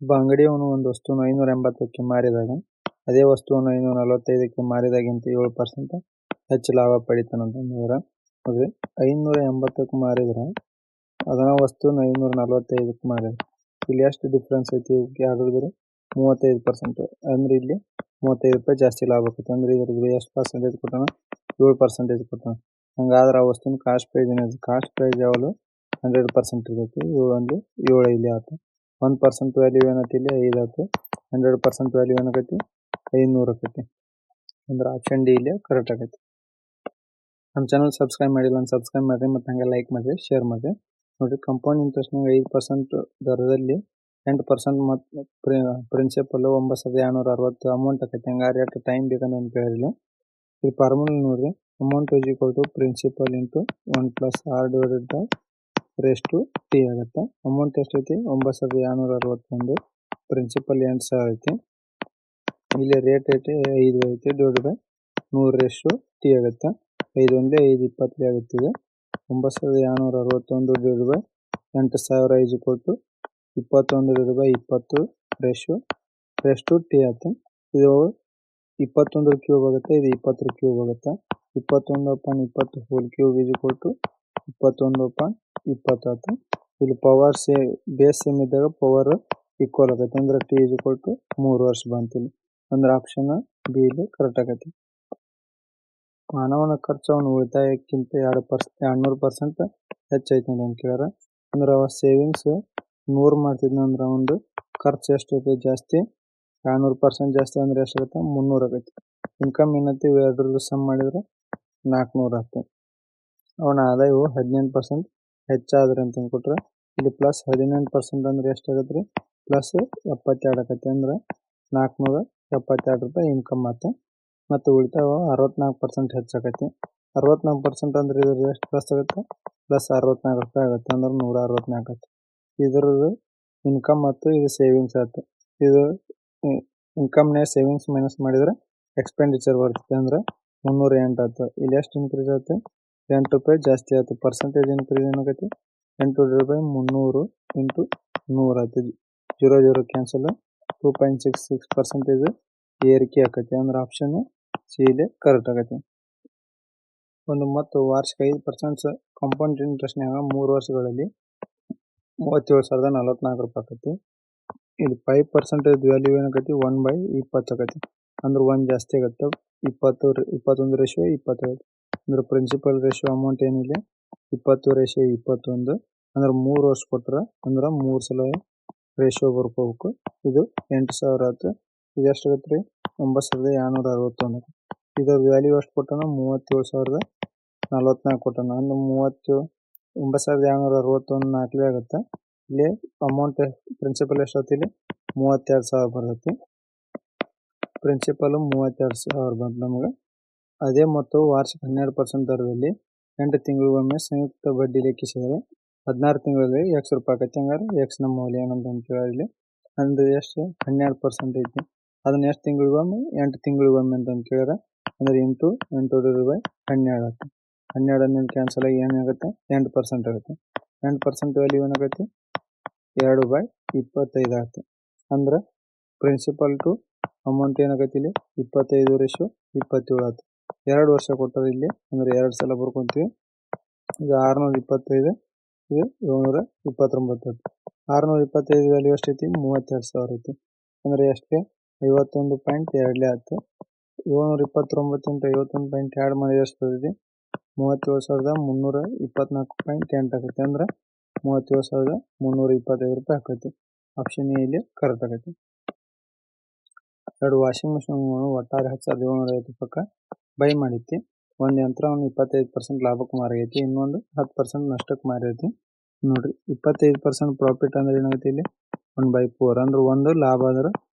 ಒಬ್ಬ ಅಂಗಡಿಯವನು ಒಂದು ವಸ್ತುವನ್ನು 580ಕ್ಕೆ ಮಾರಿದಾಗ ಅದೇ ವಸ್ತುವನ್ನು 545ಕ್ಕೆ ಮಾರಿದಾಗಿಂತ 7% ಹೆಚ್ಚು ಲಾಭ ಪಡಿತಾನಂತಂದ್ರೆ ನೋಡ್ರಿ, 580ಕ್ಕೆ ಮಾರಿದ್ರೆ ಅದನ್ನ ವಸ್ತುವನ್ನು 545ಕ್ಕೆ ಮಾರಿದ್ರೆ ಇಲ್ಲಿ ಎಷ್ಟು ಡಿಫ್ರೆನ್ಸ್ ಐತಿ ಯಾವ್ದಾದ್ರು 35%. ಅಂದ್ರೆ ಇಲ್ಲಿ 35 ರೂಪಾಯಿ ಜಾಸ್ತಿ ಲಾಭ ಆಗುತ್ತೆ. ಅಂದ್ರೆ ಇದ್ರದ್ದು ಎಷ್ಟು ಪರ್ಸೆಂಟೇಜ್ ಕೊಟ್ಟಾನ? 7% ಕೊಟ್ಟಾನ. ಹಂಗಾದ್ರೆ ಆ ವಸ್ತುವಿನ ಕಾಸ್ಟ್ ಪ್ರೈಸ್ ಯಾವುದು 100% ಇರ್ತೈತಿ. 7 ಇಲ್ಲಿ ಆಯ್ತು. 1% ವ್ಯಾಲ್ಯೂ ಏನೈತಿ ಇಲ್ಲಿ 5 ಆಯ್ತು. 100% ವ್ಯಾಲ್ಯೂ ಏನಾಗೈತಿ 500 ಆಕೈತಿ. ಅಂದ್ರೆ ಆಪ್ಷನ್ ಡಿ ಇಲ್ಲಿ ಕರೆಕ್ಟ್ ಆಗೈತಿ. ನಮ್ಮ ಚಾನಲ್ ಸಬ್ಸ್ಕ್ರೈಬ್ ಮಾಡಿಲ್ಲ ಅಂತ ಸಬ್ಸ್ಕ್ರೈಬ್ ಮಾಡಿರಿ, ಮತ್ತು ಹಂಗೆ ಲೈಕ್ ಮಾಡಿರಿ, ಶೇರ್ ಮಾಡಿರಿ. ನೋಡಿರಿ, ಕಂಪೌಂಡ್ ಇಂಟ್ರೆಸ್ಟ್ನಾಗ 5% ದರದಲ್ಲಿ 8% ಮತ್ತು ಪ್ರಿನ್ಸಿಪಲ್ 9260 ಅಮೌಂಟ್ ಆಕೈತಿ. ಹಂಗಾರೆ ಎಷ್ಟು ಟೈಮ್ ಬೇಕಂತ ಕೇಳಿರಲಿ. ಈ ಫಾರ್ಮುಲಾ ನೋಡ್ರಿ, amount is equal to principal into 1+r divided by raise to T ಆಗುತ್ತೆ. ಅಮೌಂಟ್ ಎಷ್ಟೈತಿ 9261, ಪ್ರಿನ್ಸಿಪಲ್ 8000 ಐತಿ. ಇಲ್ಲಿ ರೇಟ್ ಐತಿ 5 ಐತಿ, divide by 100 raise to T ಆಗುತ್ತೆ. 5 1 5 20 ಆಗುತ್ತೆ. ಇದು 9261 divide by 8000 is equal to 21 divide by 20 raise to T ಆಯ್ತು. ಇದು 21 ಕ್ಯೂಬ್ ಆಗುತ್ತೆ, ಇದು 20 ಕ್ಯೂಬ್ ಆಗುತ್ತೆ. 21/20 whole cube is equal to 21/20 ಆಯ್ತು. ಇಲ್ಲಿ ಪವರ್ ಬೇಸ್ ಸೇಮ್ ಇದ್ದಾಗ ಪವರ್ ಈಕ್ವಲ್ ಆಗುತ್ತೆ. ಅಂದ್ರೆ ಟಿ ಈಸ್ ಈಕ್ವಲ್ ಟು 3 ವರ್ಷ ಬಂತಿಲ್ಲ. ಅಂದ್ರೆ ಆಪ್ಷನ್ ಬಿ ಇಲ್ಲಿ ಕರೆಕ್ಟ್ ಆಗೈತಿ. ಮಾನವನ ಖರ್ಚು ಅವನ ಉಳಿತಾಯಕ್ಕಿಂತ 200% ಹೆಚ್ಚೈತೆ ಅಂತ ಕೇಳ್ಯಾರ. ಅಂದ್ರೆ ಅವ ಸೇವಿಂಗ್ಸ್ 100 ಮಾಡ್ತಿದ್ನಂದ್ರೆ ಒಂದು ಖರ್ಚು ಎಷ್ಟೈತೆ ಜಾಸ್ತಿ 200% ಜಾಸ್ತಿ. ಅಂದ್ರೆ ಎಷ್ಟಾಗುತ್ತೆ 300 ಆಗೈತಿ. ಇನ್ಕಮ್ ಏನೈತಿ ಎರಡರದ್ದು ಸಮ್ ಮಾಡಿದ್ರೆ 400 ಆಗ್ತದೆ. ಅವನ ಆದಾಯವು 18% ಹೆಚ್ಚಾದ್ರೆ ಅಂತ ಕೊಟ್ರೆ ಇಲ್ಲಿ ಪ್ಲಸ್ 18% ಅಂದ್ರೆ ಎಷ್ಟಾಗತ್ತೆ ರೀ ಪ್ಲಸ್ 72 ಆಗತ್ತೆ. ಅಂದ್ರೆ 472 ರೂಪಾಯಿ ಇನ್ಕಮ್ ಆತ. ಮತ್ತು ಉಳಿತಾಯ 64% ಹೆಚ್ಚಾಗತ್ತೆ. 64% ಅಂದ್ರೆ ಇದ್ರ ಎಷ್ಟು ಪ್ಲಸ್ ಆಗುತ್ತೆ ಪ್ಲಸ್ 64 ರೂಪಾಯಿ ಆಗುತ್ತೆ. ಅಂದ್ರೆ 164 ಆಗುತ್ತೆ. ಇದ್ರದ್ದು ಇನ್ಕಮ್ ಮತ್ತು ಇದು ಸೇವಿಂಗ್ಸ್ ಆಯ್ತು. ಇದು ಇನ್ಕಮ್ನೇ ಸೇವಿಂಗ್ಸ್ ಮೈನಸ್ ಮಾಡಿದ್ರೆ ಎಕ್ಸ್ಪೆಂಡಿಚರ್ ಬರ್ತದೆ. ಅಂದ್ರೆ 308 ಆಯ್ತು. ಇಲ್ಲಿ ಎಷ್ಟು ಇನ್ಕ್ರೀಸ್ ಆಯ್ತು 8 ರೂಪಾಯಿ ಜಾಸ್ತಿ ಆಯ್ತು. ಪರ್ಸೆಂಟೇಜ್ ಇನ್ಕ್ರೀಸ್ ಏನಾಗೈತಿ 8/300 ಇಂಟು 100 ಆಯ್ತು. 0 ಕ್ಯಾನ್ಸಲ್ 2.66% ಏರಿಕೆ ಆಕೈತಿ. ಅಂದ್ರೆ ಆಪ್ಷನ್ ಸಿ ಇಲ್ಲಿ ಕರೆಕ್ಟ್ ಆಗೈತಿ. ಒಂದು ಮತ್ತು ವಾರ್ಷಿಕ 5% ಕಾಂಪೌಂಡ್ ಇಂಟ್ರೆಸ್ಟ್ನಾಗ 3 ವರ್ಷಗಳಲ್ಲಿ 37,044 ರೂಪಾಯಿ ಆಕೈತಿ. ಇಲ್ಲಿ 5% ವ್ಯಾಲ್ಯೂ ಏನಾಗೈತಿ 1/20 ಆಗೈತಿ. ಅಂದ್ರೆ 1 ಜಾಸ್ತಿ ಆಗುತ್ತೆ. 21 ರೇಷಿಯೋ 20 ಆಗೈತಿ. ಅಂದ್ರೆ ಪ್ರಿನ್ಸಿಪಲ್ ರೇಷಿಯೋ ಅಮೌಂಟ್ ಏನಿಲ್ಲ 20:21. ಅಂದ್ರೆ 3 ವರ್ಷ ಕೊಟ್ರ ಅಂದ್ರೆ 3 ಸಲ ರೇಷಿಯೋ ಬರ್ಕೋಬೇಕು. ಇದು 8,000 ಆಯ್ತು. ಇದು ಎಷ್ಟು ಆಗತ್ತೆ ರೀ 9,261. ಇದರ ವ್ಯಾಲ್ಯೂ ಎಷ್ಟು ಕೊಟ್ಟಾನ 37,044 ಕೊಟ್ಟಾನ. ಅಂದ್ರೆ 9,261 ನಾಲ್ಕಲೇ ಆಗುತ್ತೆ. ಇಲ್ಲಿ ಅಮೌಂಟ್ ಪ್ರಿನ್ಸಿಪಲ್ ಎಷ್ಟಾಯ್ತು ಇಲ್ಲಿ 32,000 ಬರ್ತೈತಿ. ಪ್ರಿನ್ಸಿಪಲ್ 32,000 ಬಂತು ನಮ್ಗೆ. ಅದೇ ಮತ್ತು ವಾರ್ಷಿಕ 12% ದರದಲ್ಲಿ 8 ತಿಂಗಳಿಗೊಮ್ಮೆ ಸಂಯುಕ್ತ ಬಡ್ಡಿ ಲೆಕ್ಕಿಸಿದರೆ 16 ತಿಂಗಳಲ್ಲಿ X ರೂಪಾಯಿ ಆಕೈತಿ. ಹಂಗಾರೆ X ನ ಮೌಲ್ಯ ಏನಂತ ಕೇಳಿ ಅಂದ್ರೆ ಎಷ್ಟು 12% ಐತಿ. ಅದನ್ನ ಎಷ್ಟು ತಿಂಗಳಿಗೊಮ್ಮೆ 8 ತಿಂಗಳಿಗೊಮ್ಮೆ ಅಂತ ಕೇಳ್ಯಾರ. ಅಂದ್ರೆ ಇಂಟು 8/12 ಆಗುತ್ತೆ. 12 ಕ್ಯಾನ್ಸಲ್ ಆಗಿ ಏನಾಗುತ್ತೆ 8% ಆಗುತ್ತೆ. 8% ವ್ಯಾಲ್ಯೂ ಏನಾಗೈತಿ 2/25 ಆಗುತ್ತೆ. ಅಂದ್ರೆ ಪ್ರಿನ್ಸಿಪಲ್ ಟು ಅಮೌಂಟ್ ಏನಾಗೈತಿ ಇಲ್ಲಿ 25:27 ಆಯ್ತು. 2 ವರ್ಷ ಕೊಟ್ಟರೆ ಇಲ್ಲಿ ಅಂದ್ರೆ 2 ಸಲ ಬರ್ಕೊಂತೀವಿ. ಈಗ 625 ಇದು 729 ಆಯ್ತು. 625 ವ್ಯಾಲ್ಯೂ ಎಷ್ಟೈತಿ 32,000 ಐತಿ. ಅಂದ್ರೆ ಎಷ್ಟು 51.2 ಆಯ್ತು. 729 ಇಂಟು 51.2 ಮಾಡಿ ಎಷ್ಟು ಬರ್ತೈತಿ 37,324.8 ಆಕೈತಿ. ಅಂದ್ರೆ 37,325 ರೂಪಾಯಿ ಆಕೈತಿ. ಆಪ್ಷನ್ ಎ ಇಲ್ಲಿ ಕರೆಕ್ಟ್ ಆಗೈತಿ. 2 ವಾಷಿಂಗ್ ಮಿಷಿನ್ಗಳು ಒಟ್ಟಾರೆ 10,750 ರೂಪಾಯಿಗೆ ಬೈ ಮಾಡಿತ್ತು. ಒಂದು ಯಂತ್ರವನ್ನು 25% ಲಾಭಕ್ಕೆ ಮಾರೈತಿ, ಇನ್ನೊಂದು 10% ನಷ್ಟಕ್ಕೆ ಮಾರೈತಿ. ನೋಡ್ರಿ 25% ಪ್ರಾಫಿಟ್ ಅಂದ್ರೆ ಏನಾಗುತ್ತೆ ಇಲ್ಲಿ 1/4. ಅಂದ್ರೆ ಒಂದು ಲಾಭ ಅಂದ್ರೆ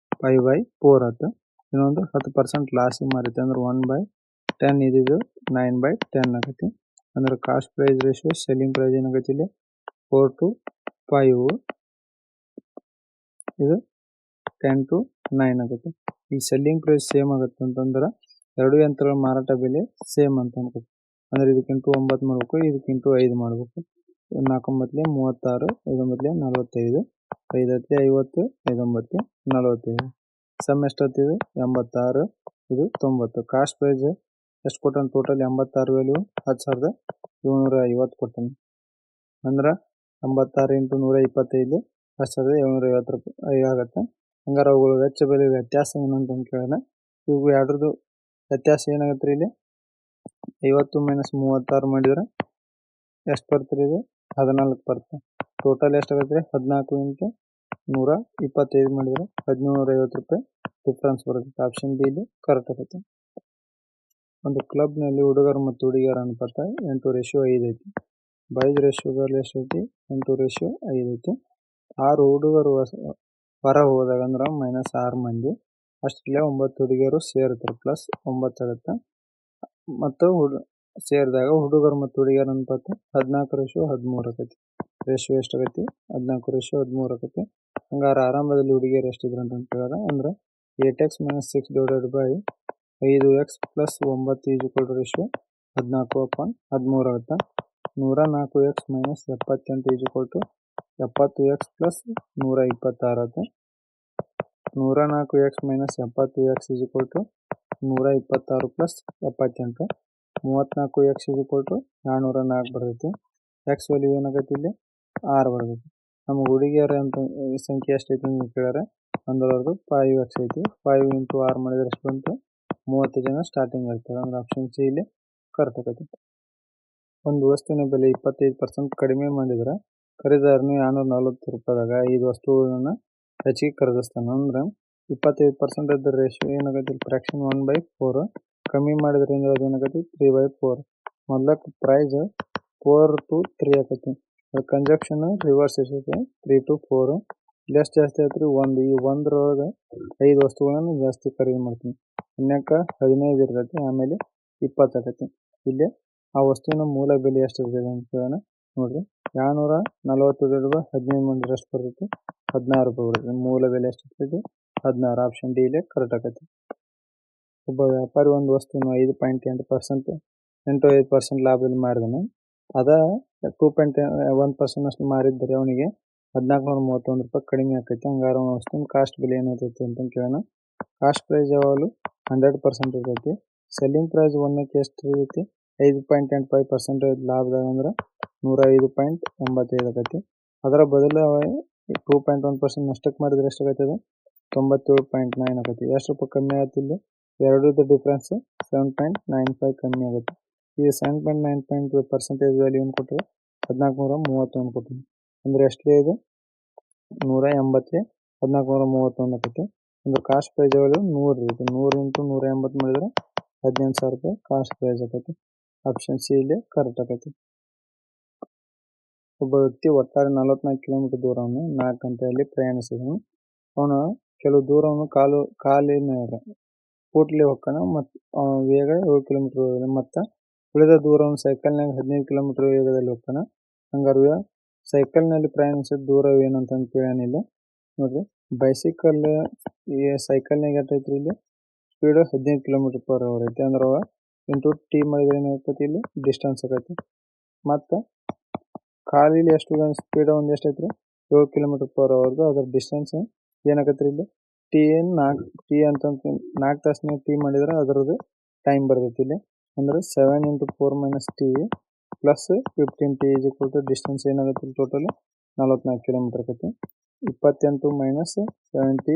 5/4 ಆಯ್ತು. ಇನ್ನೊಂದು 10% ಲಾಸ್ ಮಾರೈತಿ ಅಂದ್ರೆ 1/10. ಇದು 9/10 ಆಗೈತಿ. ಅಂದ್ರೆ cost price ratio selling price ಏನಾಗೈತಿ ಇಲ್ಲಿ 4:5. ಇದು 10:9 ಆಗುತ್ತೆ. ಈ ಸೆಲ್ಲಿಂಗ್ ಪ್ರೈಸ್ ಸೇಮ್ ಆಗುತ್ತೆ ಅಂತಂದ್ರೆ ಎರಡು ಯಂತ್ರಗಳ ಮಾರಾಟ ಬೆಲೆ ಸೇಮ್ ಅಂತ ಅನ್ಕೋತೀವಿ. ಅಂದ್ರೆ ಇದಕ್ಕಿಂಟು 9 ಮಾಡಬೇಕು, ಇದಕ್ಕಿಂಟು 5 ಮಾಡಬೇಕು. 4 9 36, 5 9 45. 5 ಐತಿ 50, 5 9 45. ಸಮ್ ಎಷ್ಟೊತ್ತಿದೆ 86, ಇದು 90. ಕಾಸ್ಟ್ ಪ್ರೈಸ್ ಎಷ್ಟು ಕೊಟ್ಟಾನ ಟೋಟಲ್ 86 ವ್ಯಾಲ್ಯೂ 10,750 ಕೊಟ್ಟಾನ. ಅಂದ್ರೆ 86 × 125 10,750 ರೂಪಾಯಿ ಆಗುತ್ತೆ. ಹಂಗಾರೆ ಅವುಗಳು ವೆಚ್ಚ ಬೆಲೆ ವ್ಯತ್ಯಾಸ ಏನಂತ ಕೇಳೋಣ. ಇವು ಎರಡರದ್ದು ವ್ಯತ್ಯಾಸ ಏನಾಗುತ್ತೆ ರೀ ಇಲ್ಲಿ 50 - 36 ಮಾಡಿದ್ರೆ ಎಷ್ಟು ಬರ್ತದೆ ಇದು 14 ಬರುತ್ತೆ. ಟೋಟಲ್ ಎಷ್ಟಾಗುತ್ತೆ ರೀ 14 × 125 ಮಾಡಿದ್ರೆ 1,750 ರೂಪಾಯಿ ಡಿಫ್ರೆನ್ಸ್ ಬರುತ್ತೆ. ಆಪ್ಷನ್ ಬಿ ಇಲ್ಲಿ ಕರೆಕ್ಟ್ ಆಗುತ್ತೆ. ಒಂದು ಕ್ಲಬ್ನಲ್ಲಿ ಹುಡುಗರು ಮತ್ತು ಹುಡುಗಿಯರ ಅನುಪಾತ 8:5 ಐತಿ. ಬಾಯ್ಸ್ ರೇಷಿಯೋದಲ್ಲಿ ಎಷ್ಟೈತಿ 8:5 ಐತಿ. 6 ಹುಡುಗರು ಹೊರ ಹೋದಾಗ ಅಂದ್ರೆ -6 ಮಂದಿ, ಅಷ್ಟರಲ್ಲೇ 9 ಹುಡುಗಿಯರು ಸೇರ್ತಾರೆ +9 ಆಗುತ್ತೆ. ಮತ್ತು ಸೇರಿದಾಗ ಹುಡುಗರು ಮತ್ತು ಹುಡುಗಿಯರ ಅನುಪಾತ 14:13 ಆಕೈತಿ. ರೇಷಿಯೋ ಎಷ್ಟಾಗೈತಿ 14:13 ಆಕೈತಿ. ಹಂಗಾರೆ ಆರಂಭದಲ್ಲಿ ಹುಡುಗಿಯರು ಎಷ್ಟಿದ್ರು ಅಂತ ಕೇಳಿದ್ರೆ ಅಂದ್ರೆ 8x - 6 / 5x + 9 ರೇಷಿಯೋ 14/13 ಆಗುತ್ತೆ. 104x - 78 70x + 126 ಆಗುತ್ತೆ. 104x - 70x = 126 + 78. 34x = 404 ಬರ್ತೈತಿ. ಎಕ್ಸ್ ವ್ಯಾಲ್ಯೂ ಏನಾಗೈತಿ ಇಲ್ಲಿ 6 ಬರ್ತೈತಿ. ನಮಗೆ ಹುಡುಗಿಯರ ಅಂತ ಸಂಖ್ಯೆ ಎಷ್ಟೈತಿ ಅಂತ ಕೇಳಿದ್ರೆ ಒಂದರದ್ದು 5x ಐತಿ. 5 × 6 ಮಾಡಿದ್ರೆ ಎಷ್ಟು ಬಂತು 30 ಜನ ಸ್ಟಾರ್ಟಿಂಗ್ ಇರ್ತಾರೆ. ಅಂದ್ರೆ ಆಪ್ಷನ್ ಸಿ ಇಲ್ಲಿ ಕರೆಕ್ಟ್ ಆಗೈತಿ. ಒಂದು ವಸ್ತುವಿನ ಬೆಲೆ 25% ಕಡಿಮೆ ಮಾಡಿದ್ರೆ ಖರೀದಾರನು 240 ರೂಪಾಯಿದಾಗ 5 ವಸ್ತುಗಳನ್ನು ಹೆಚ್ಚಿಗೆ ಖರೀದಿಸ್ತಾನೆ. ಅಂದ್ರೆ 25% ಇದ್ದ ರೇಷಿಯೋ ಏನಾಗೈತಿ ಫ್ರಾಕ್ಷನ್ 1/4. ಕಮ್ಮಿ ಮಾಡಿದ್ರೆ ಏನಾಗೈತಿ 3/4. ಮೊದಲಕ್ಕೆ ಪ್ರೈಸ್ 4 to 3 ಆಕೈತಿ. ಕನ್ಸಂಪ್ಷನ್ ರಿವರ್ಸ್ ಎಷ್ಟೈತಿ 3 to 4. ಇಲ್ಲಿ ಎಷ್ಟು ಜಾಸ್ತಿ ಆಯ್ತು ರೀ 1. ಈ 1ರೊಳಗೆ 5 ವಸ್ತುಗಳನ್ನು ಜಾಸ್ತಿ ಖರೀದಿ ಮಾಡ್ತೀನಿ. ಇನ್ನಕ್ಕೆ 15 ಇರ್ತೈತಿ, ಆಮೇಲೆ 20 ಆಕೈತಿ. ಇಲ್ಲಿ ಆ ವಸ್ತುವಿನ ಮೂಲ ಬೆಲೆ ಎಷ್ಟಿರ್ತೈತಿ ಅಂತ ಕೇಳೋಣ. ನೋಡ್ರಿ 240 / 15 ಮಾಡಿದ್ರೆ ಎಷ್ಟು ಬರ್ತೈತಿ 16 ರೂಪಾಯಿ ಬರ್ತೈತಿ. ಮೂಲ ಬೆಲೆ ಎಷ್ಟಿರ್ತೈತಿ 16. ಆಪ್ಷನ್ ಡಿ ಇಲ್ಲಿ ಕರೆಕ್ಟ್ ಆಕೈತಿ. ಒಬ್ಬ ವ್ಯಾಪಾರಿ ಒಂದು ವಸ್ತುವನ್ನು 5.8% ಲಾಭದಲ್ಲಿ ಮಾರಿದನು. ಅದ 2.1% ಅಷ್ಟು ಮಾರಿದ್ದರೆ ಅವನಿಗೆ 1431 ರೂಪಾಯಿ ಕಡಿಮೆ ಆಕೈತಿ. ಹಂಗಾರೆ ಅವನ ವಸ್ತುವಿನ ಕಾಸ್ಟ್ ಬೆಲೆ ಏನಾಗ್ತೈತಿ ಅಂತ ಕೇಳೋಣ. ಕಾಸ್ಟ್ ಪ್ರೈಸ್ ಯಾವಾಗಲೂ 100% ಇರ್ತೈತಿ. ಸೆಲ್ಲಿಂಗ್ ಪ್ರೈಸ್ ಒಂದಕ್ಕೆ ಎಷ್ಟು ಇರ್ತೈತಿ 5.85% ಲಾಭದಾಗ ಅಂದ್ರೆ 105.85 ಆಕೈತಿ. ಅದರ ಬದಲು 2.1% ನಷ್ಟಕ್ಕೆ ಮಾಡಿದ್ರೆ ಎಷ್ಟಾಗೈತೆ ಅದು 97.9 ಆಕೈತಿ. ಎಷ್ಟು ರೂಪಾಯಿ ಕಮ್ಮಿ ಆಗುತ್ತೆ ಇಲ್ಲಿ ಎರಡರದ್ದು ಡಿಫ್ರೆನ್ಸ್ 7.95 ಕಮ್ಮಿ ಆಗುತ್ತೆ. ಈ 7.95% ವ್ಯಾಲ್ಯೂ ಏನು ಕೊಟ್ಟರೆ 1431 ಕೊಟ್ಟರು. ಅಂದರೆ ಎಷ್ಟು ಇದು 180 1431 ಆಕೈತಿ. ಅಂದ್ರೆ ಕಾಸ್ಟ್ ಪ್ರೈಸ್ ಯಾವಾಗಲೂ 100 ಇರುತ್ತೆ. 100 × 180 ಮಾಡಿದ್ರೆ 18,000 ರೂಪಾಯಿ ಕಾಸ್ಟ್ ಪ್ರೈಸ್ ಆಕೈತಿ. ಆಪ್ಷನ್ ಸಿ ಇಲ್ಲಿ ಕರೆಕ್ಟ್ ಆಕೈತಿ. ಒಬ್ಬ ವ್ಯಕ್ತಿ ಒಟ್ಟಾರೆ 44 ಕಿಲೋಮೀಟರ್ ದೂರವನ್ನು 4 ಗಂಟೆಯಲ್ಲಿ ಪ್ರಯಾಣಿಸಿದನು. ಅವನು ಕೆಲವು ದೂರವನ್ನು ಕಾಲಿನ ಫೂಟ್ಲಿ ಹೋಗ್ತಾನೆ ಮತ್ತು ವೇಗ 7 ಕಿಲೋಮೀಟರ್ ಹೋಗಿದೆ. ಮತ್ತು ಉಳಿದ ದೂರವನ್ನು ಸೈಕಲ್ನಾಗ 15 ಕಿಲೋಮೀಟರ್ ವೇಗದಲ್ಲಿ ಹೋಗ್ತಾನೆ. ಹಂಗಾರೆ ಸೈಕಲ್ನಲ್ಲಿ ಪ್ರಯಾಣಿಸಿದ ದೂರ ಏನಂತ ಕೇಳೋನಿಲ್ಲ. ನೋಡ್ರಿ ಈ ಸೈಕಲ್ನಾಗ ಎಷ್ಟೈತ್ರಿ ಇಲ್ಲಿ ಸ್ಪೀಡು 15 km/h ಐತಿ. ಅಂದ್ರೆ ಇಂಟು ಟಿ ಮಾಡಿದ್ರೆ ಏನಾಗ್ತೈತಿ ಇಲ್ಲಿ ಡಿಸ್ಟೆನ್ಸ್ ಆಗೈತಿ. ಮತ್ತು ಕಾಲಿಲಿ ಎಷ್ಟು ಸ್ಪೀಡ್ ಒಂದು ಎಷ್ಟೈತ್ರಿ 7 km/h. ಅದ್ರ ಡಿಸ್ಟೆನ್ಸ್ ಏನಾಗತ್ರಿ ಇಲ್ಲಿ ಟಿ ಅಂತ 4 ತಾಸಿನಾಗ ಟಿ ಮಾಡಿದ್ರೆ ಅದರದ್ದು ಟೈಮ್ ಬರ್ತೈತಿ ಇಲ್ಲಿ. ಅಂದ್ರೆ 7 × 4 - ಟಿ + 15t ಡಿಸ್ಟೆನ್ಸ್ ಏನಾಗುತ್ತೆ ಟೋಟಲ್ 44 ಕಿಲೋಮೀಟರ್ ಆಕೈತಿ. 28 - 70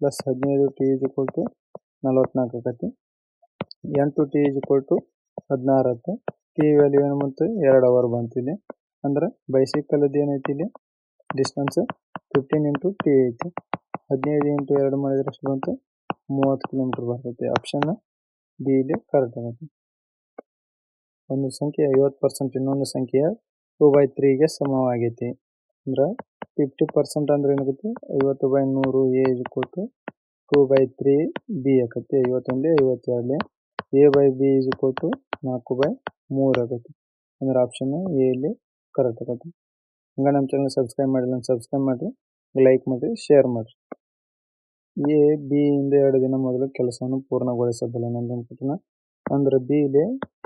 + 15t = 44 ಆಕೈತಿ. 8t = 16 ಆಗುತ್ತೆ. ಟಿ ವ್ಯಾಲ್ಯೂ ಏನು ಬಂತು 2 ಅವರ್ ಬಂತು ಇಲ್ಲಿ. ಅಂದ್ರೆ ಬೈಸಿಕಲ್ದು ಏನೈತಿ ಇಲ್ಲಿ ಡಿಸ್ಟೆನ್ಸ್ 15 × ಟಿ ಐತಿ. 15 × 2 ಮಾಡಿದ್ರೆ ಎಷ್ಟು ಬಂತು 30 ಕಿಲೋಮೀಟರ್ ಬರ್ತೈತಿ. ಆಪ್ಷನ್ ಬಿ ಇಲ್ಲಿ ಕರೆಕ್ಟ್ ಆಗೈತಿ. ಒಂದು ಸಂಖ್ಯೆ 50% ಇನ್ನೊಂದು ಸಂಖ್ಯೆಯ 2/3ಗೆ ಸಮವಾಗೈತಿ. ಅಂದ್ರೆ 50% ಅಂದ್ರೆ ಏನಾಗುತ್ತೆ 50/100 a = 2/3b ಆಕೈತಿ. 51 52 a/b = 4/3 ಆಕೈತಿ. ಅಂದ್ರೆ ಆಪ್ಷನ್ ಎ ಇಲ್ಲಿ ಕರೆಕ್ಟ್ ಆಕೈತಿ. ಹಂಗೆ ನಮ್ಮ ಚಾನಲ್ ಸಬ್ಸ್ಕ್ರೈಬ್ ಮಾಡಿಲ್ಲ ಅಂತ ಸಬ್ಸ್ಕ್ರೈಬ್ ಮಾಡಿರಿ, ಲೈಕ್ ಮಾಡಿರಿ, ಶೇರ್ ಮಾಡಿರಿ. ಎ ಬಿ ಇಂದ 2 ದಿನ ಮೊದಲು ಕೆಲಸವನ್ನು ಪೂರ್ಣಗೊಳಿಸಬಲ್ಲ ನಂತರ ಅಂದ್ರೆ ಬಿ ಇಲ್ಲಿ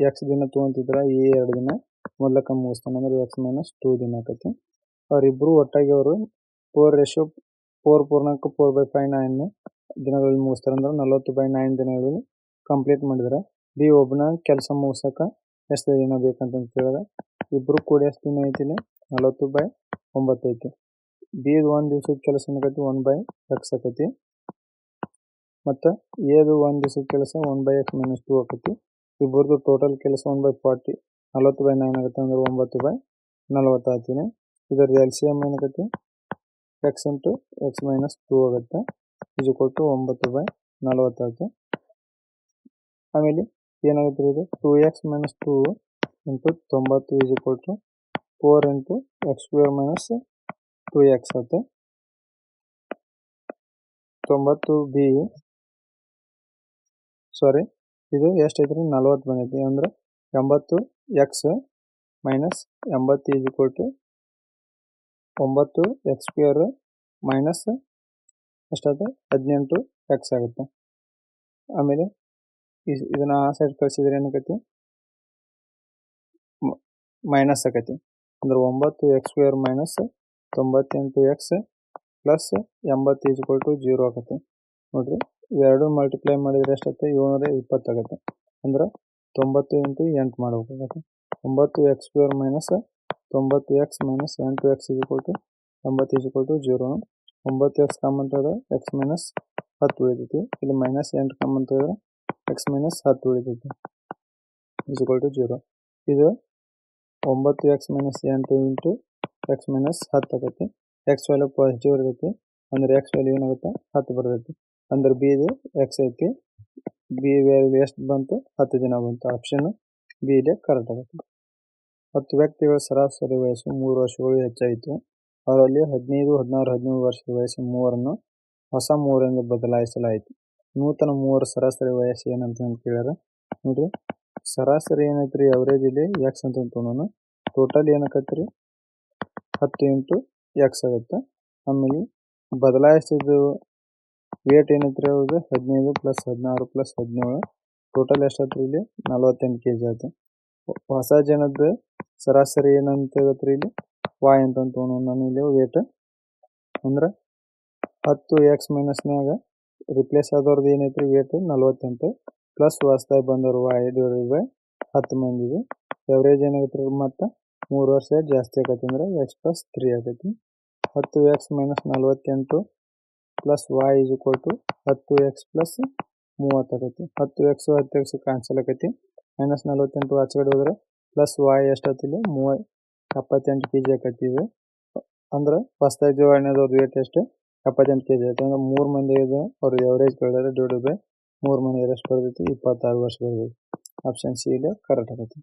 ಎಕ್ಸ್ ದಿನ ತೊಗೊಂತಿದ್ರೆ ಎ 2 ದಿನ ಮೊದಲಕ್ಕೆ ಮುಗಿಸ್ತಾನೆ. ಅಂದ್ರೆ x - 2 ದಿನ ಆಕೈತಿ. ಅವರಿಬ್ಬರು ಒಟ್ಟಾಗಿ ಅವರು 4:4.4/5 ದಿನಗಳಲ್ಲಿ ಮುಗಿಸ್ತಾರೆ. ಅಂದ್ರೆ 40/9 ದಿನಗಳಲ್ಲಿ ಕಂಪ್ಲೀಟ್ ಮಾಡಿದ್ರೆ ಬಿ ಒಬ್ಬನ ಕೆಲಸ ಮುಗಿಸೋಕೆ ಎಷ್ಟು ದಿನ ಬೇಕಂತ ಕೇಳಿದ್ರೆ ಇಬ್ಬರು ಕೂಡಿ ಎಷ್ಟು ದಿನ ಐತಿ 40/9 ಐತಿ. ಬಿ ಒಂದು ದಿವಸದ ಕೆಲಸ ಏನಕೈತಿ 1/x ಆಕೈತಿ. ಮತ್ತು ಎದು ಒಂದು ದಿವಸದ ಕೆಲಸ 1/x-2 ಆಕೈತಿ. ಇಬ್ಬರದು ಟೋಟಲ್ ಕೆಲಸ 1/40 40/9 ಆಗುತ್ತೆ. ಅಂದ್ರೆ 9/40 ಆಗ್ತೀನಿ. ಇದರ LCM ಏನಕೈತಿ x × x-2 ಆಗುತ್ತೆ. = 9/40 ಆಗುತ್ತೆ. ಆಮೇಲೆ ಏನಾಗುತ್ತೆ ಇದು 2x - 2 × 90 = 4 × x² - 2x ಆಗುತ್ತೆ. 90b ಇದು ಎಷ್ಟೈತ್ರಿ 40 ಬಂದೈತಿ. ಅಂದ್ರೆ 80x - 80 = 9x² - ಎಷ್ಟಾಗುತ್ತೆ 18x ಆಗುತ್ತೆ. ಆಮೇಲೆ ಇದನ್ನ ಆ ಸೈಡ್ ಕಳಿಸಿದ್ರೆ ಏನಕ್ಕೈತಿ ಮೈನಸ್ ಆಕೈತಿ. ಅಂದ್ರೆ 9x² - 98x + 80 = 0 ಆಕೈತಿ. ನೋಡ್ರಿ ಇವೆರಡು ಮಲ್ಟಿಪ್ಲೈ ಮಾಡಿದ್ರೆ ಎಷ್ಟಾಗುತ್ತೆ 720 ಆಗುತ್ತೆ. ಅಂದ್ರೆ 90 × 8 ಮಾಡಬೇಕಾಗುತ್ತೆ. 9x² - 90x - 8x = 80 = 0. 9x common ತೆಗೆದ್ರೆ x - 10 ಉಳಿತೈತಿ. ಇಲ್ಲಿ -8 ಕಾಮನ್ ತೆಗೆದ್ರೆ x - 10 ಉಳಿತೈತಿ = 0. ಇದು 9x - 8 × x - 10 ಆಕೈತಿ. x ವ್ಯಾಲ್ಯೂ ಪಾಸಿಟಿವ್ ಇರ್ತೈತಿ. ಅಂದ್ರೆ x ವ್ಯಾಲ್ಯೂ ಏನಾಗುತ್ತೆ 10 ಬರ್ತೈತಿ. ಅಂದ್ರೆ ಬಿ ಇದು x ಐತಿ. ಬಿ ವ್ಯಾಲ್ಯೂ ಎಷ್ಟು ಬಂತು 10 ದಿನ ಬಂತು. ಆಪ್ಷನ್ ಬಿ ಇದೆ ಕರೆಕ್ಟ್ ಆಗುತ್ತೆ. 10 ವ್ಯಕ್ತಿಗಳ ಸರಾಸರಿ ವಯಸ್ಸು 3 ವರ್ಷಗಳು ಹೆಚ್ಚಾಯಿತು. ಅವರಲ್ಲಿ 15, 16, 17 ವರ್ಷದ ವಯಸ್ಸಿನ ಮೂವರನ್ನು ಹೊಸ ಮೂವರಿಂದ ಬದಲಾಯಿಸಲಾಯಿತು. ನೂತನ ಮೂವರ ಸರಾಸರಿ ವಯಸ್ಸು ಏನಂತ ಕೇಳ್ಯಾರ. ನೋಡ್ರಿ ಸರಾಸರಿ ಏನೈತ್ರಿ ಅವರೇಜ್ ಇಲ್ಲಿ x ಅಂತ ತೊಗೊಳೋಣ. ಟೋಟಲ್ ಏನಾಕೈತ್ರಿ 10 × x ಆಗುತ್ತೆ. ಆಮೇಲೆ ಬದಲಾಯಿಸಿದ ವೇಟ್ ಏನೈತ್ರಿ ಅವ್ರದ್ದು 15 + 16 + 17 ಟೋಟಲ್ ಎಷ್ಟಾಯ್ತು ಇಲ್ಲಿ 48 kg ಆಯ್ತು. ಹೊಸ ಜನದ ಸರಾಸರಿ ಏನಂತ ಹೇಳ್ತ್ರಿ ಇಲ್ಲಿ y ಅಂತ ತೊಗೊಳೋಣ. ನಾನು ಇಲ್ಲಿ ವೇಟ್ ಅಂದ್ರೆ 10x - ನ್ಯಾಗ ರಿಪ್ಲೇಸ್ ಆದವ್ರದ್ದು ಏನೈತ್ರಿ ವೇಟ್ 48 ಪ್ಲಸ್ ಹೊಸದಾಗಿ ಬಂದವ್ರು y / 10 ಮಂದಿದು ಎವರೇಜ್ ಏನಾಗುತ್ತೆ ಮತ್ತು 3 ವರ್ಷ ಜಾಸ್ತಿ ಆಕೈತಿ. ಅಂದ್ರೆ x + 3 ಆಕೈತಿ. 10x - 48 + y = 10x + 30 ಆಕೈತಿ. 10x 10x ಕ್ಯಾನ್ಸಲ್ ಆಕೈತಿ. -48 ಆಚೆ ಕಡೆ ಹೋದ್ರೆ ಪ್ಲಸ್ y ಎಷ್ಟಾಯ್ತು ಇಲ್ಲಿ 78 kg ಆಕೈತಿ. ಇದು ಅಂದ್ರೆ ಹೊಸದಾಗಿ ಜೋಡಣೆದವ್ರದ್ದು ವೇಟ್ ಎಷ್ಟು 78 kg ಆಯ್ತು. ಅಂದ್ರೆ 3 ಮಂದಿ ಇದೆ ಅವ್ರದ್ದು ಎವರೇಜ್ ಕೇಳಿದ್ರೆ / 3 ಮಂದಿ ಎಷ್ಟು ಬರ್ತೈತಿ 26 ವರ್ಷ ಬರ್ತೈತಿ. ಆಪ್ಷನ್ ಸಿ ಇದೆ ಕರೆಕ್ಟ್ ಆಗುತ್ತೆ.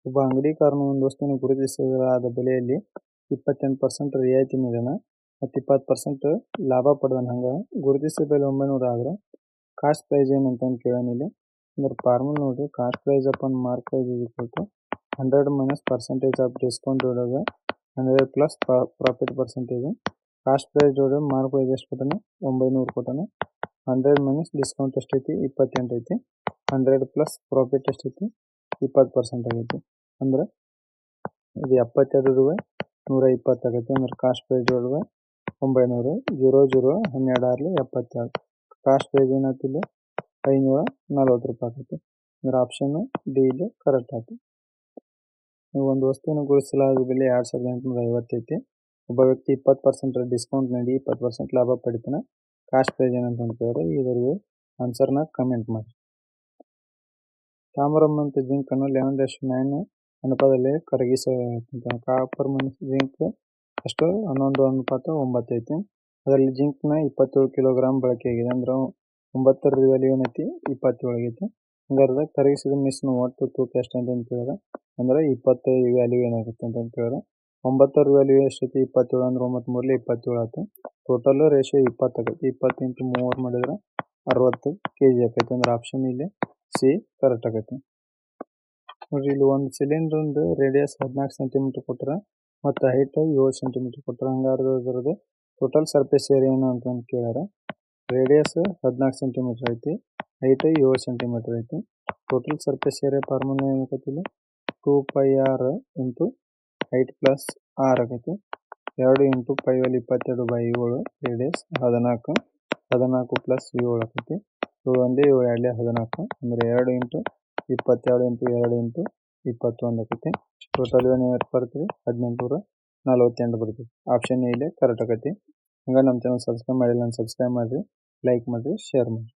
ಒಬ್ಬ ಅಂಗಡಿಕಾರನು ಒಂದು ವಸ್ತುವಿನ ಗುರುತಿಸಲಾದ ಬೆಲೆಯಲ್ಲಿ 28% ರಿಯಾಯಿತಿ ನೀಡೋಣ ಮತ್ತು 20% ಲಾಭ ಪಡೆದನ. ಹಂಗೆ ಗುರುತಿಸಿದ ಬೆಲೆ 900 ಆದ್ರೆ ಕಾಸ್ಟ್ ಪ್ರೈಸ್ ಏನಂತ ಕೇಳೋಣ ಇಲ್ಲಿ. ಅಂದ್ರೆ ಫಾರ್ಮುಲಾ ನೋಡ್ರಿ cost price upon mark price = 100 - % of discount / 100 + profit percentage. Cost price / mark price ಎಷ್ಟು ಕೊಟ್ಟಾನ 900 ಕೊಟ್ಟಾನ. 100 - ಡಿಸ್ಕೌಂಟ್ ಎಷ್ಟೈತಿ 28 ಐತಿ. 100 + ಪ್ರಾಫಿಟ್ ಎಷ್ಟೈತಿ 20% ಆಗೈತಿ. ಅಂದ್ರೆ ಇದು 72 120 ಆಗೈತಿ. ಅಂದ್ರೆ ಕಾಸ್ಟ್ ಪ್ರೈಸ್ / 900 0 0 12 ಆರ್ಲಿ 72 ಕಾಸ್ಟ್ ಪ್ರೈಸ್ ಏನಾಯ್ತು ಇಲ್ಲಿ 540 ರೂಪಾಯಿ ಆಕೈತಿ. ಅಂದ್ರೆ ಆಪ್ಷನ್ ಡಿ ಇಲ್ಲಿ ಕರೆಕ್ಟ್ ಆಯ್ತು. ಒಂದು ವಸ್ತುವಿನ ಗುರುತಿಸಲಾದ ಬೆಲೆ 2850 ಐತಿ. ಒಬ್ಬ ವ್ಯಕ್ತಿ 20% ಡಿಸ್ಕೌಂಟ್ ನೀಡಿ 20% ಲಾಭ ಪಡಿತಾನೆ. ಕಾಸ್ಟ್ ಪ್ರೈಸ್ ಏನಂತ ಕೇಳಿದ್ರೆ ಇದರಿಗೆ ಆನ್ಸರ್ನ ಕಮೆಂಟ್ ಮಾಡಿ. ತಾಮ್ರ ಮತ್ತು ಜಿಂಕ್ ಅನ್ನು 11:9 ಅನುಪಾತದಲ್ಲಿ ಕರಗಿಸಲಾಗುತ್ತದೆ. ಕಾಪರ್ ಮತ್ತು ಜಿಂಕ್ ಅಷ್ಟು 11:9 ಐತಿ. ಅದರಲ್ಲಿ ಜಿಂಕ್ನ 27 ಕಿಲೋಗ್ರಾಂ ಬಳಕೆಯಾಗಿದೆ. ಅಂದ್ರೆ 9ರ ವ್ಯಾಲ್ಯೂ ಏನೈತಿ 27 ಐತಿ. ಹಂಗಾದ್ರೆ ಕರಗಿಸಿದ ಮಿಶ್ರಣ ಒಟ್ಟು ತೂಕ ಎಷ್ಟು ಅಂತ ಕೇಳಿದ್ರೆ ಅಂದ್ರೆ 25 ವ್ಯಾಲ್ಯೂ ಏನಾಗುತ್ತೆ ಅಂತ ಕೇಳಿದ್ರೆ 9ರ ವ್ಯಾಲ್ಯೂ ಎಷ್ಟೈತಿ 27 ಅಂದ್ರೆ 9 3 27 ಆಯ್ತು. ಟೋಟಲ್ ರೇಷಿಯೋ 20 ಆಗೈತಿ. 20 × 3 ಮಾಡಿದ್ರೆ 60 kg ಆಕೈತಿ. ಅಂದ್ರೆ ಆಪ್ಷನ್ ಇಲ್ಲಿ ಸಿ ಕರೆಕ್ಟ್ ಆಗೈತಿ. ನೋಡ್ರಿ ಇಲ್ಲಿ ಒಂದು ಸಿಲಿಂಡ್ರದ್ದು ರೇಡಿಯಸ್ 14 ಸೆಂಟಿಮೀಟರ್ ಕೊಟ್ಟರೆ ಮತ್ತು ಹೈಟ್ 7 ಸೆಂಟಿಮೀಟರ್ ಕೊಟ್ಟರೆ. ಹಂಗಾದ್ರೆ ಅದರದ್ದು ಟೋಟಲ್ ಸರ್ಫೇಸ್ ಏರಿಯಾ ಏನು ಅಂತ ಕೇಳ್ಯಾರ. ರೇಡಿಯಸ್ 14 ಸೆಂಟಿಮೀಟರ್ ಐತಿ. ಹೈಟ್ 7 ಸೆಂಟಿಮೀಟರ್ ಐತಿ. ಟೋಟಲ್ ಸರ್ಫೇಸ್ ಏರಿಯಾ ಫಾರ್ಮುಲಾ ಏನಾಗೈತಿ ಇಲ್ಲಿ 2πr × ಹೈಟ್ + r ಆಗೈತಿ. 2 ಇಂಟು 5 ಅಲ್ಲಿ 22/7 ರೇಡಿಯಸ್ 14. 14 ಪ್ಲಸ್ 7 ಆಕೈತಿ. 7 ಒಂದೇ 7 ಎರಡಲೇ 14 ಅಂದರೆ 2 ಇಂಟು 22 ಇಂಟು 2 ಇಂಟು 21 ಆಕೈತಿ. ಟೋಟಲ್ ಏನು ಬರ್ತದೆ 1848 ಬರ್ತದೆ. ಆಪ್ಷನ್ ಇಲ್ಲೇ ಕರೆಕ್ಟ್ ಆಕೈತಿ. ಹಂಗೆ ನಮ್ಮ ಚಾನಲ್ ಸಬ್ಸ್ಕ್ರೈಬ್ ಮಾಡಿಲ್ಲ ಅಂದ್ರೆ ಸಬ್ಸ್ಕ್ರೈಬ್ ಮಾಡಿರಿ, ಲೈಕ್ ಮಾಡಿರಿ, ಶೇರ್ ಮಾಡಿರಿ.